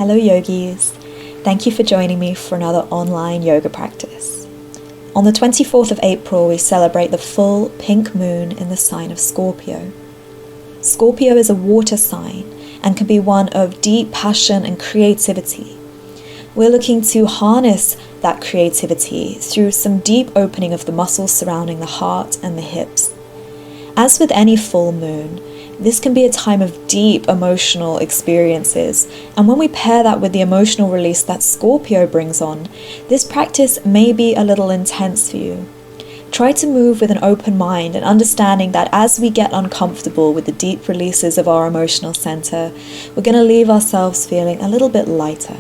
Hello yogis, thank you for joining me for another online yoga practice. On the 24th of April we celebrate the full pink moon in the sign of Scorpio. Scorpio is a water sign and can be one of deep passion and creativity. We're looking to harness that creativity through some deep opening of the muscles surrounding the heart and the hips. As with any full moon, this can be a time of deep emotional experiences, and when we pair that with the emotional release that Scorpio brings on, this practice may be a little intense for you. Try to move with an open mind and understanding that as we get uncomfortable with the deep releases of our emotional center, we're going to leave ourselves feeling a little bit lighter.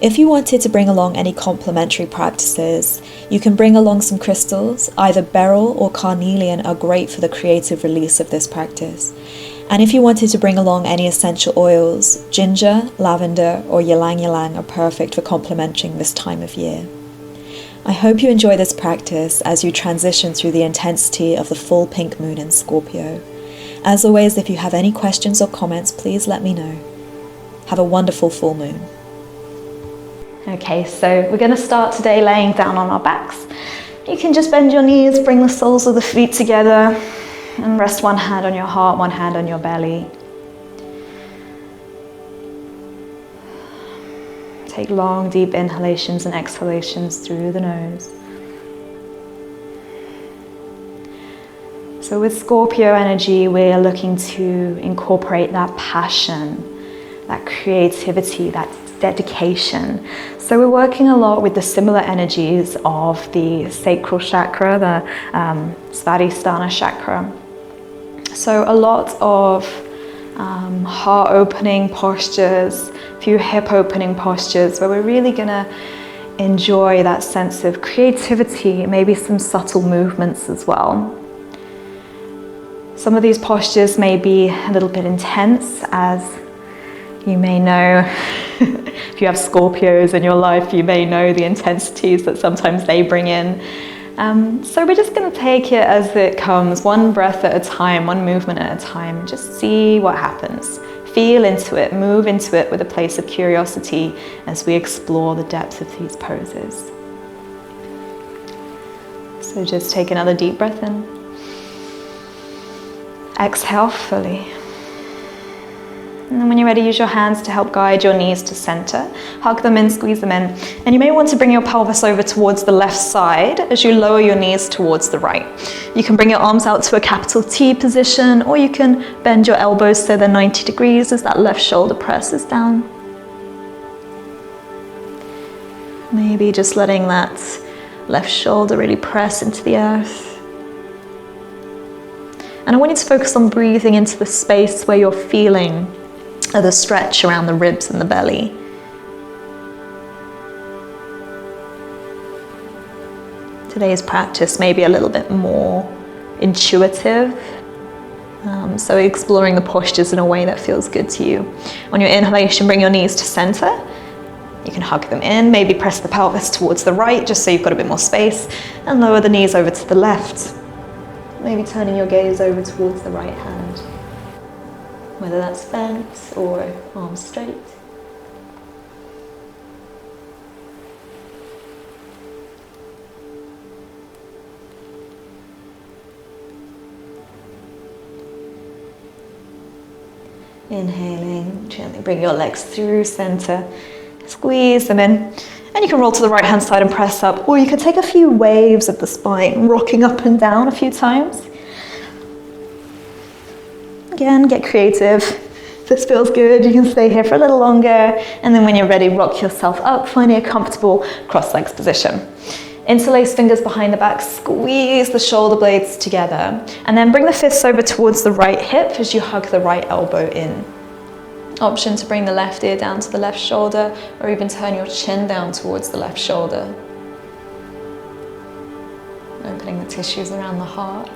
If you wanted to bring along any complementary practices, you can bring along some crystals. Either Beryl or Carnelian are great for the creative release of this practice. And if you wanted to bring along any essential oils, ginger, lavender, or Ylang are perfect for complementing this time of year. I hope you enjoy this practice as you transition through the intensity of the full pink moon in Scorpio. As always, if you have any questions or comments, please let me know. Have a wonderful full moon. Okay, so we're going to start today laying down on our backs. You can just bend your knees, bring the soles of the feet together, and rest one hand on your heart, one hand on your belly. Take long, deep inhalations and exhalations through the nose. So with Scorpio energy, we're looking to incorporate that passion, that creativity, that dedication. So we're working a lot with the similar energies of the sacral chakra, the Savasana chakra. So a lot of heart opening postures, a few hip opening postures where we're really gonna enjoy that sense of creativity, maybe some subtle movements as well. Some of these postures may be a little bit intense, as you may know, if you have Scorpios in your life, you may know the intensities that sometimes they bring in. So we're just going to take it as it comes, one breath at a time, one movement at a time. Just see what happens. Feel into it, move into it with a place of curiosity as we explore the depth of these poses. So just take another deep breath in. Exhale fully. And then when you're ready, use your hands to help guide your knees to center. Hug them in, squeeze them in. And you may want to bring your pelvis over towards the left side as you lower your knees towards the right. You can bring your arms out to a capital T position, or you can bend your elbows so they're 90 degrees as that left shoulder presses down. Maybe just letting that left shoulder really press into the earth. And I want you to focus on breathing into the space where you're feeling the stretch around the ribs and the belly. Today's practice may be a little bit more intuitive, so exploring the postures in a way that feels good to you. On your inhalation, bring your knees to center. You can hug them in, maybe press the pelvis towards the right just so you've got a bit more space, and lower the knees over to the left. Maybe turning your gaze over towards the right hand, whether that's bent or arms straight. Inhaling, gently bring your legs through center, squeeze them in, and you can roll to the right hand side and press up, or you can take a few waves of the spine, rocking up and down a few times. Again, get creative. If this feels good, you can stay here for a little longer, and then when you're ready, rock yourself up, finding a comfortable cross legs position. Interlace fingers behind the back, squeeze the shoulder blades together, and then bring the fists over towards the right hip as you hug the right elbow in. Option to bring the left ear down to the left shoulder, or even turn your chin down towards the left shoulder. Opening the tissues around the heart,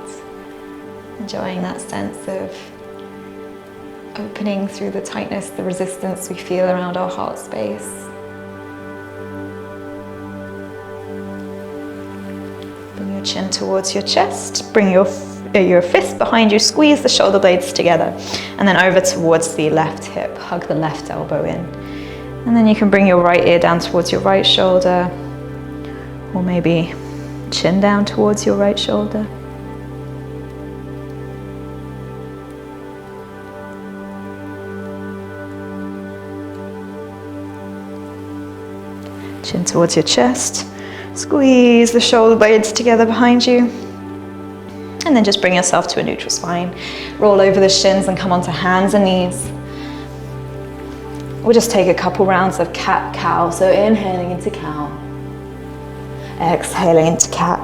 enjoying that sense of opening through the tightness, the resistance we feel around our heart space. Bring your chin towards your chest, bring your fist behind you, squeeze the shoulder blades together, and then over towards the left hip, hug the left elbow in. And then you can bring your right ear down towards your right shoulder, or maybe chin down towards your right shoulder. Chin towards your chest. Squeeze the shoulder blades together behind you. And then just bring yourself to a neutral spine. Roll over the shins and come onto hands and knees. We'll just take a couple rounds of cat-cow. So inhaling into cow. Exhaling into cat.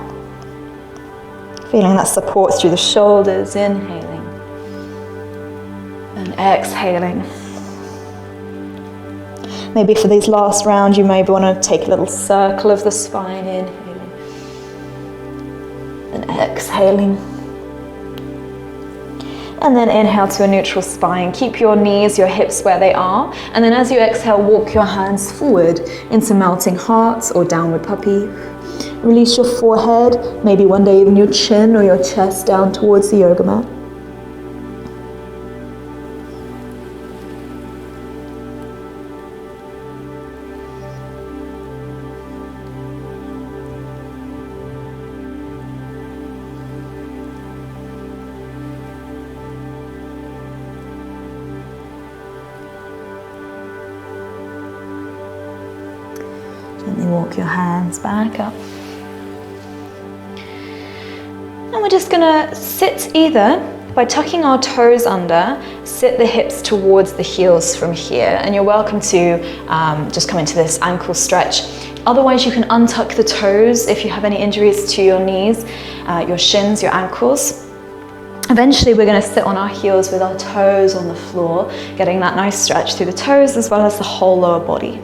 Feeling that support through the shoulders. Inhaling. And exhaling. Maybe for these last rounds, you maybe want to take a little circle of the spine. Inhaling. And exhaling. And then inhale to a neutral spine. Keep your knees, your hips where they are. And then as you exhale, walk your hands forward into melting hearts or downward puppy. Release your forehead, maybe one day even your chin or your chest down towards the yoga mat. Gently walk your hands back up. And we're just gonna sit either by tucking our toes under, sit the hips towards the heels from here. And you're welcome to just come into this ankle stretch. Otherwise, you can untuck the toes if you have any injuries to your knees, your shins, your ankles. Eventually, we're going to sit on our heels with our toes on the floor, getting that nice stretch through the toes as well as the whole lower body.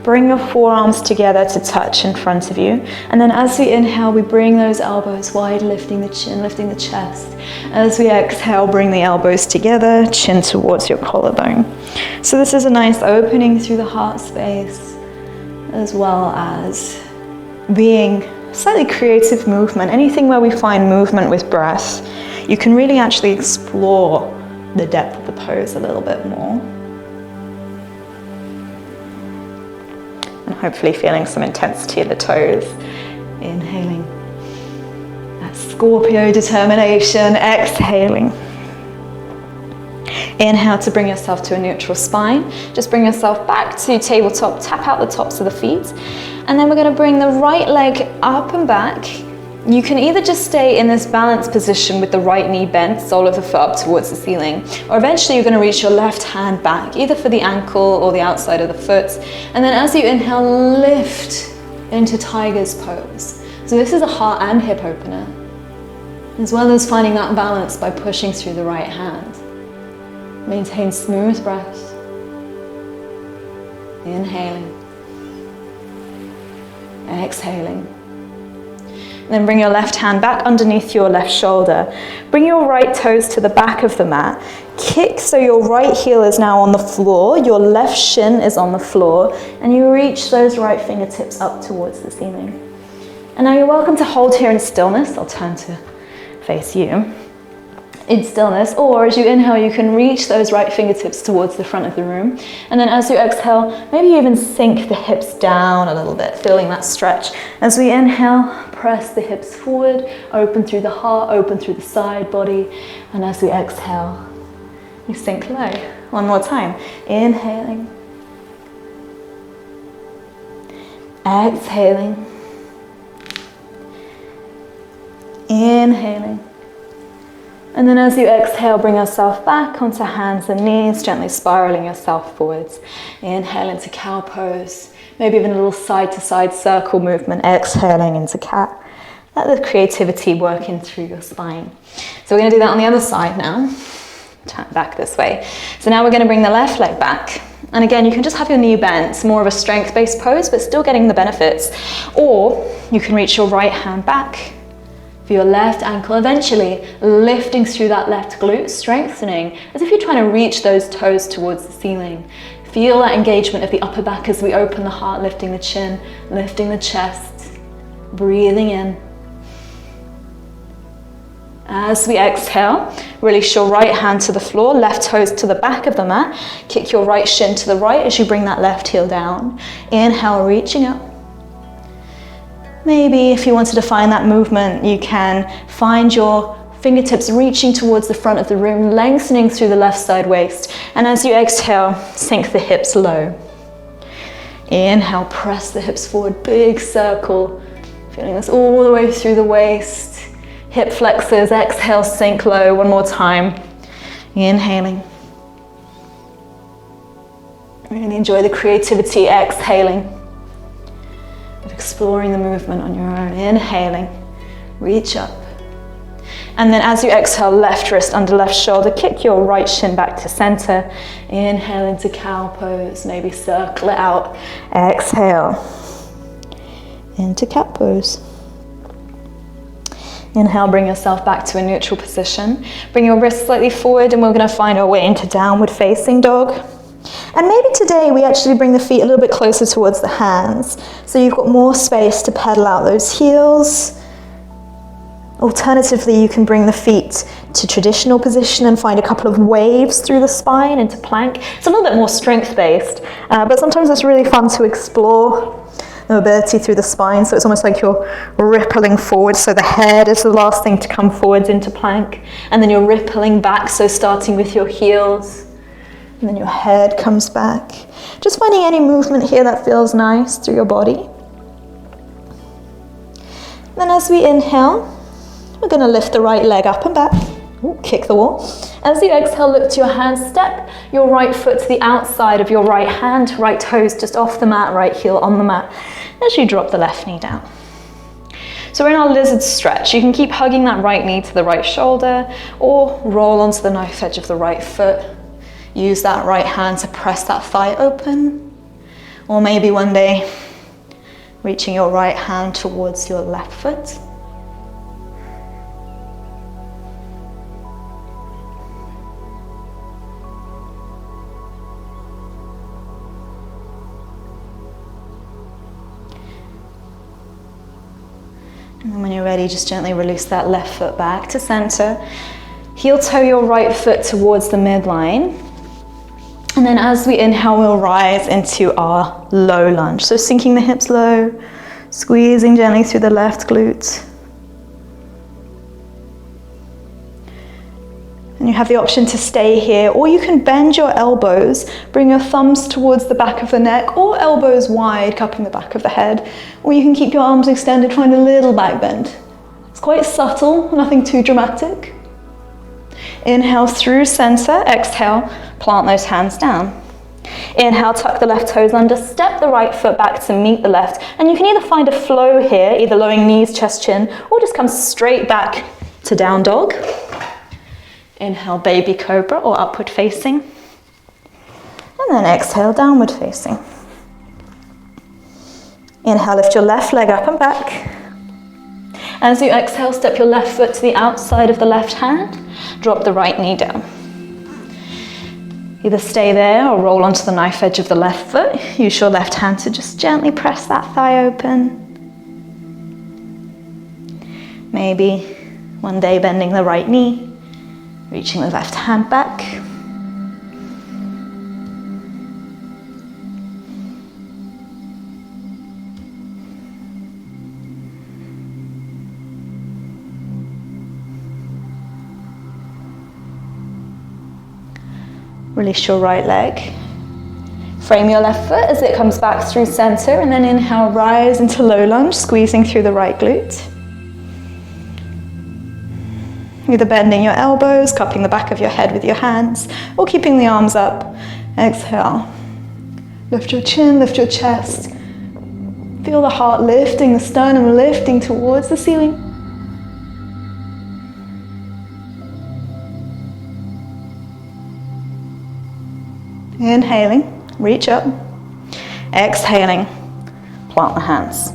Bring your forearms together to touch in front of you. And then as we inhale, we bring those elbows wide, lifting the chin, lifting the chest. As we exhale, bring the elbows together, chin towards your collarbone. So this is a nice opening through the heart space, as well as being slightly creative movement. Anything where we find movement with breath, you can really actually explore the depth of the pose a little bit more. And hopefully feeling some intensity in the toes. Inhaling. That Scorpio determination. Exhaling. Inhale to bring yourself to a neutral spine. Just bring yourself back to tabletop. Tap out the tops of the feet. And then we're going to bring the right leg up and back. You can either just stay in this balanced position with the right knee bent, sole of the foot up towards the ceiling, or eventually you're going to reach your left hand back, either for the ankle or the outside of the foot. And then as you inhale, lift into tiger's pose. So this is a heart and hip opener, as well as finding that balance by pushing through the right hand. Maintain smooth breath. Inhaling. Exhaling. Then bring your left hand back underneath your left shoulder. Bring your right toes to the back of the mat. Kick so your right heel is now on the floor, your left shin is on the floor, and you reach those right fingertips up towards the ceiling. And now you're welcome to hold here in stillness. I'll turn to face you. In stillness, or as you inhale, you can reach those right fingertips towards the front of the room. And then as you exhale, maybe even sink the hips down a little bit, feeling that stretch. As we inhale, press the hips forward, open through the heart, open through the side body. And as we exhale, we sink low. One more time. Inhaling. Exhaling. Inhaling. And then as you exhale, bring yourself back onto hands and knees, gently spiraling yourself forwards. Inhale into cow pose, maybe even a little side to side circle movement, exhaling into cat. Let the creativity work in through your spine. So we're going to do that on the other side now. Turn back this way. So now we're going to bring the left leg back. And again, you can just have your knee bent. It's more of a strength-based pose, but still getting the benefits. Or you can reach your right hand back for your left ankle, eventually lifting through that left glute, strengthening, as if you're trying to reach those toes towards the ceiling. Feel that engagement of the upper back as we open the heart, lifting the chin, lifting the chest, breathing in. As we exhale, release your right hand to the floor, left toes to the back of the mat. Kick your right shin to the right as you bring that left heel down. Inhale, reaching up. Maybe if you wanted to find that movement, you can find your fingertips reaching towards the front of the room, lengthening through the left side waist. And as you exhale, sink the hips low. Inhale, press the hips forward, big circle. Feeling this all the way through the waist. Hip flexors, exhale, sink low. One more time. Inhaling. Really enjoy the creativity, exhaling. Exploring the movement on your own. Inhaling, reach up. And then as you exhale, left wrist under left shoulder, kick your right shin back to center. Inhale into cow pose, maybe circle it out. Exhale, into cat pose. Inhale, bring yourself back to a neutral position. Bring your wrists slightly forward and we're gonna find our way into downward facing dog. And maybe today we actually bring the feet a little bit closer towards the hands. So you've got more space to pedal out those heels. Alternatively, you can bring the feet to traditional position and find a couple of waves through the spine into plank. It's a little bit more strength-based, but sometimes it's really fun to explore the mobility through the spine. So it's almost like you're rippling forward. So the head is the last thing to come forwards into plank. And then you're rippling back, so starting with your heels. And then your head comes back. Just finding any movement here that feels nice through your body. Then as we inhale, we're going to lift the right leg up and back. Ooh, kick the wall. As you exhale, look to your hands. Step your right foot to the outside of your right hand. Right toes just off the mat, right heel on the mat. As you drop the left knee down. So we're in our lizard stretch. You can keep hugging that right knee to the right shoulder or roll onto the knife edge of the right foot. Use that right hand to press that thigh open. Or maybe one day, reaching your right hand towards your left foot. And then when you're ready, just gently release that left foot back to center. Heel toe your right foot towards the midline. And then as we inhale, we'll rise into our low lunge. So sinking the hips low, squeezing gently through the left glute. And you have the option to stay here, or you can bend your elbows, bring your thumbs towards the back of the neck, or elbows wide, cupping the back of the head. Or you can keep your arms extended, find a little back bend. It's quite subtle, nothing too dramatic. Inhale through center, exhale, plant those hands down. Inhale, tuck the left toes under, step the right foot back to meet the left. And you can either find a flow here, either lowering knees, chest, chin, or just come straight back to down dog. Inhale, baby cobra or upward facing. And then exhale, downward facing. Inhale, lift your left leg up and back. As you exhale, step your left foot to the outside of the left hand. Drop the right knee down. Either stay there or roll onto the knife edge of the left foot. Use your left hand to just gently press that thigh open. Maybe one day bending the right knee, reaching the left hand back. Release your right leg. Frame your left foot as it comes back through center, and then inhale, rise into low lunge, squeezing through the right glute. Either bending your elbows, cupping the back of your head with your hands, or keeping the arms up. Exhale. Lift your chin, lift your chest. Feel the heart lifting, the sternum lifting towards the ceiling. Inhaling, reach up. Exhaling, plant the hands.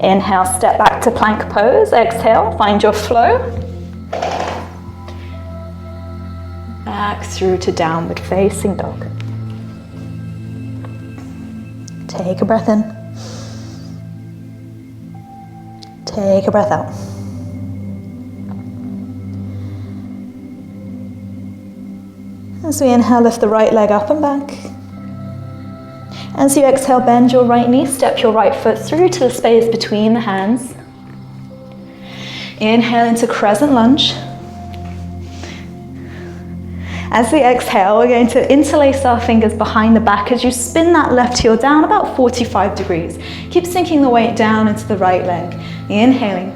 Inhale, step back to plank pose. Exhale, find your flow. Back through to downward facing dog. Take a breath in. Take a breath out. As we inhale, lift the right leg up and back. As you exhale, bend your right knee, step your right foot through to the space between the hands. Inhale into crescent lunge. As we exhale, we're going to interlace our fingers behind the back as you spin that left heel down about 45 degrees. Keep sinking the weight down into the right leg. Inhaling.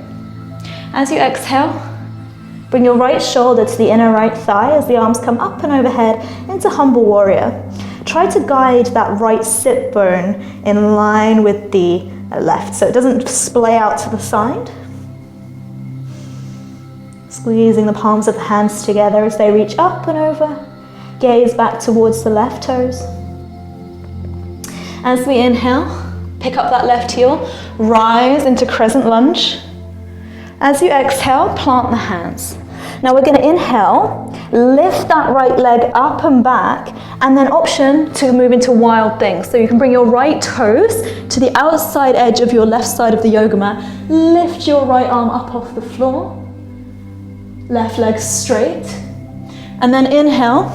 As you exhale, bring your right shoulder to the inner right thigh as the arms come up and overhead into humble warrior. Try to guide that right sit bone in line with the left so it doesn't splay out to the side. Squeezing the palms of the hands together as they reach up and over. Gaze back towards the left toes. As we inhale, pick up that left heel, rise into crescent lunge. As you exhale, plant the hands. Now we're going to inhale, lift that right leg up and back, and then option to move into wild things. So you can bring your right toes to the outside edge of your left side of the yoga mat. Lift your right arm up off the floor. Left leg straight. And then inhale,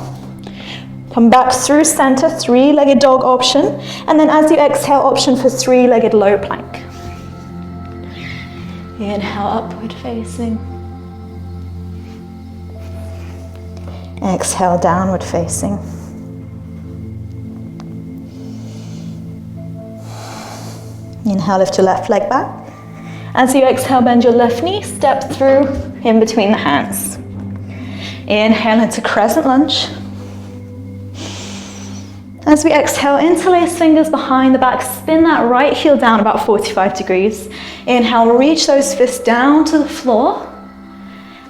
come back through center, three-legged dog option. And then as you exhale, option for three-legged low plank. Inhale, upward facing. Exhale, downward facing. Inhale, lift your left leg back. As you exhale, bend your left knee, step through in between the hands. Inhale into crescent lunge. As we exhale, interlace fingers behind the back, spin that right heel down about 45 degrees. Inhale, reach those fists down to the floor.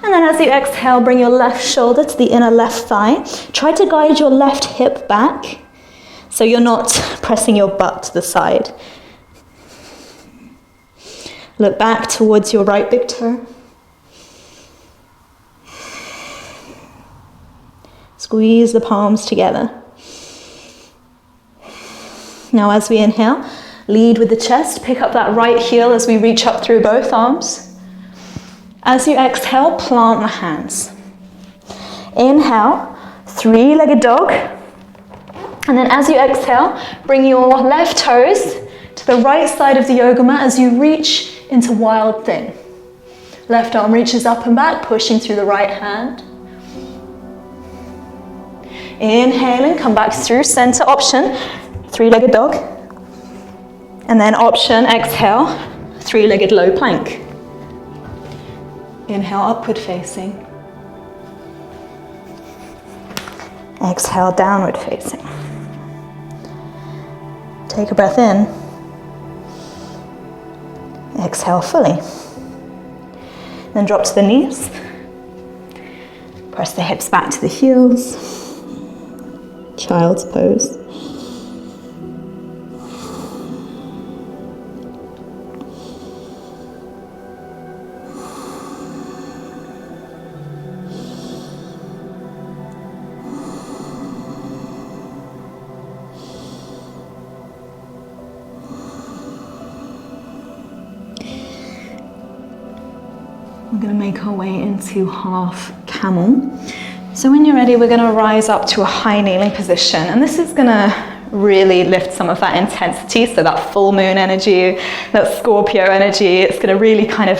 And then as you exhale, bring your left shoulder to the inner left thigh. Try to guide your left hip back so you're not pressing your butt to the side. Look back towards your right big toe. Squeeze the palms together. Now as we inhale, lead with the chest, pick up that right heel as we reach up through both arms. As you exhale, plant the hands. Inhale, three-legged dog. And then as you exhale, bring your left toes to the right side of the yoga mat as you reach into wild thing. Left arm reaches up and back, pushing through the right hand. Inhaling, come back through center option, three-legged dog. And then option, exhale, three-legged low plank. Inhale, upward facing. Exhale, downward facing. Take a breath in. Exhale fully. Then drop to the knees. Press the hips back to the heels. Child's pose. We're going to make our way into half camel. So when you're ready, we're going to rise up to a high kneeling position. And this is going to really lift some of that intensity. So that full moon energy, that Scorpio energy, it's going to really kind of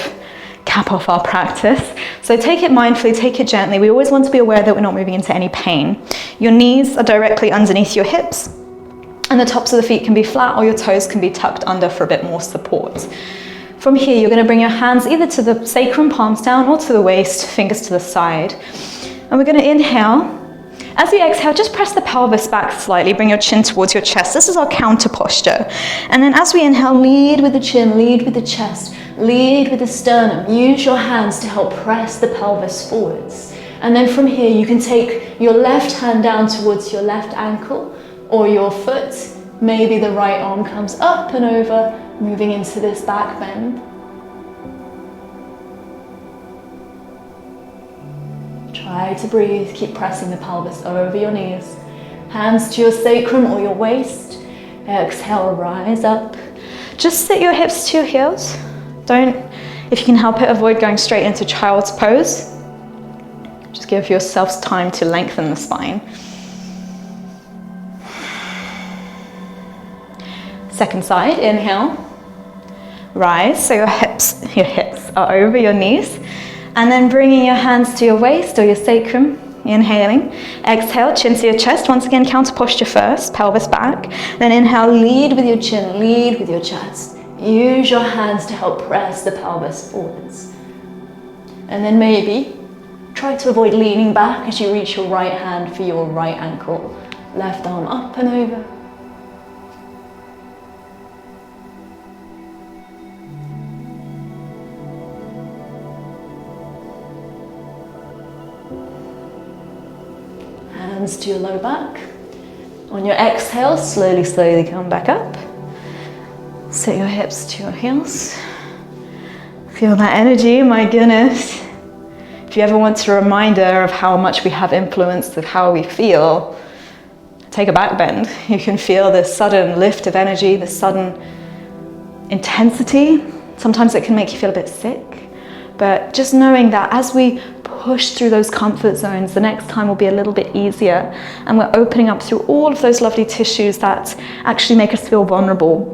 cap off our practice. So take it mindfully, take it gently. We always want to be aware that we're not moving into any pain. Your knees are directly underneath your hips. And the tops of the feet can be flat or your toes can be tucked under for a bit more support. From here, you're going to bring your hands either to the sacrum, palms down, or to the waist, fingers to the side. And we're going to inhale. As you exhale, just press the pelvis back slightly, bring your chin towards your chest. This is our counter posture. And then as we inhale, lead with the chin, lead with the chest, lead with the sternum. Use your hands to help press the pelvis forwards. And then from here, you can take your left hand down towards your left ankle or your foot. Maybe the right arm comes up and over, moving into this back bend. Try to breathe, keep pressing the pelvis over your knees. Hands to your sacrum or your waist. Exhale, rise up. Just sit your hips to your heels. Don't, if you can help it, avoid going straight into child's pose. Just give yourselves time to lengthen the spine. Second side, inhale. Rise, so your hips are over your knees. And then bringing your hands to your waist or your sacrum, inhaling. Exhale, chin to your chest. Once again, counter posture first, pelvis back. Then inhale, lead with your chin, lead with your chest. Use your hands to help press the pelvis forwards. And then maybe try to avoid leaning back as you reach your right hand for your right ankle. Left arm up and over. Hands to your low back. On your exhale, slowly come back up. Set your hips to your heels. Feel that energy, my goodness. If you ever want a reminder of how much we have influence of how we feel, take a back bend. You can feel this sudden lift of energy, this sudden intensity. Sometimes it can make you feel a bit sick, but just knowing that as we push through those comfort zones, the next time will be a little bit easier, and we're opening up through all of those lovely tissues that actually make us feel vulnerable.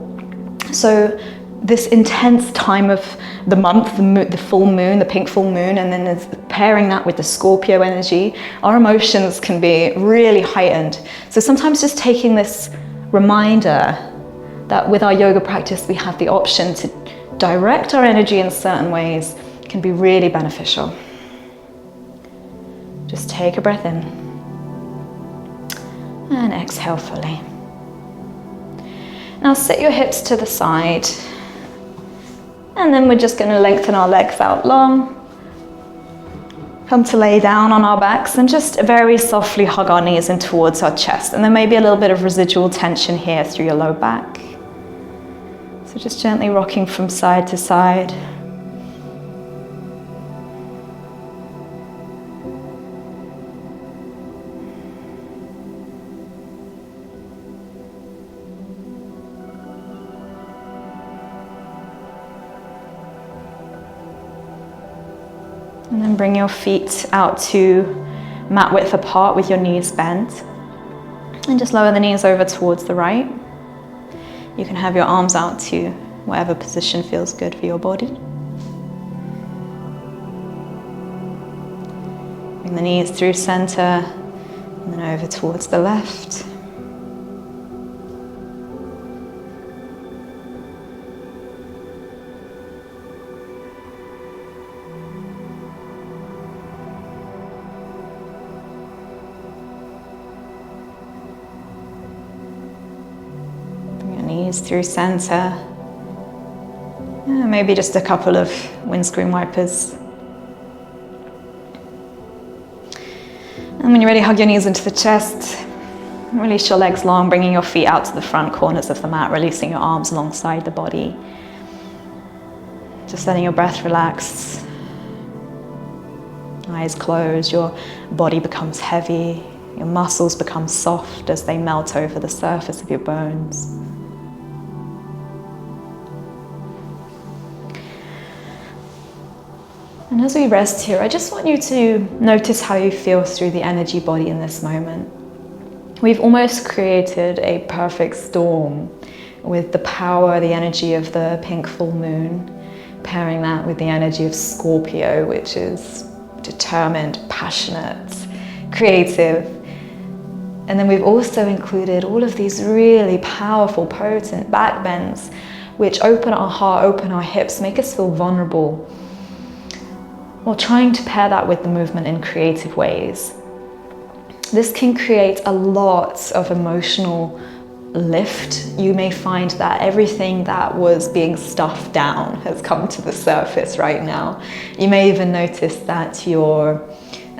So this intense time of the month, the full moon, the pink full moon, and then pairing that with the Scorpio energy, our emotions can be really heightened. So sometimes just taking this reminder that with our yoga practice we have the option to direct our energy in certain ways can be really beneficial. Just take a breath in and exhale fully. Now sit your hips to the side, and then we're just going to lengthen our legs out long. Come to lay down on our backs and just very softly hug our knees in towards our chest, and there may be a little bit of residual tension here through your low back. So just gently rocking from side to side. And then bring your feet out to mat width apart with your knees bent. And just lower the knees over towards the right. You can have your arms out to whatever position feels good for your body. Bring the knees through center and then over towards the left. Knees through center. Maybe just a couple of windscreen wipers. And when you're ready, hug your knees into the chest. Release your legs long, bringing your feet out to the front corners of the mat, releasing your arms alongside the body. Just letting your breath relax. Eyes closed, your body becomes heavy. Your muscles become soft as they melt over the surface of your bones. And as we rest here, I just want you to notice how you feel through the energy body in this moment. We've almost created a perfect storm with the power, the energy of the pink full moon, pairing that with the energy of Scorpio, which is determined, passionate, creative. And then we've also included all of these really powerful, potent back bends, which open our heart, open our hips, make us feel vulnerable. Or trying to pair that with the movement in creative ways. This can create a lot of emotional lift. You may find that everything that was being stuffed down has come to the surface right now. You may even notice that you're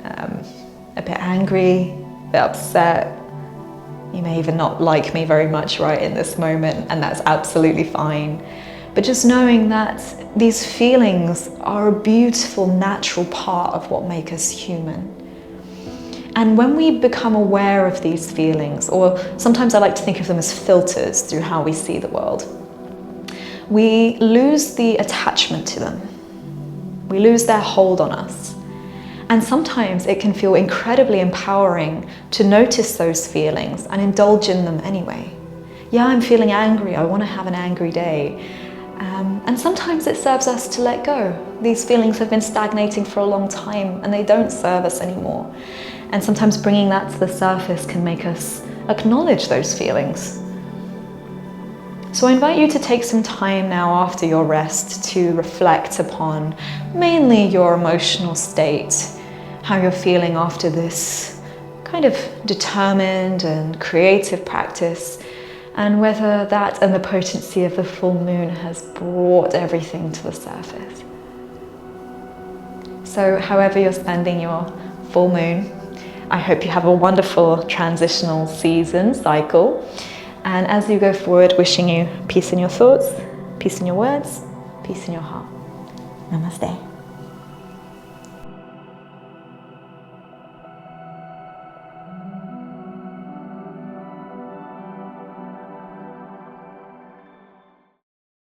a bit angry, a bit upset. You may even not like me very much right in this moment, and that's absolutely fine. But just knowing that these feelings are a beautiful, natural part of what makes us human. And when we become aware of these feelings, or sometimes I like to think of them as filters through how we see the world, we lose the attachment to them. We lose their hold on us. And sometimes it can feel incredibly empowering to notice those feelings and indulge in them anyway. yeah, I'm feeling angry, I want to have an angry day. And sometimes it serves us to let go. These feelings have been stagnating for a long time and they don't serve us anymore. And sometimes bringing that to the surface can make us acknowledge those feelings. So I invite you to take some time now after your rest to reflect upon mainly your emotional state, how you're feeling after this kind of determined and creative practice, and whether that and the potency of the full moon has brought everything to the surface. So however you're spending your full moon, I hope you have a wonderful transitional season cycle. And as you go forward, wishing you peace in your thoughts, peace in your words, peace in your heart. Namaste.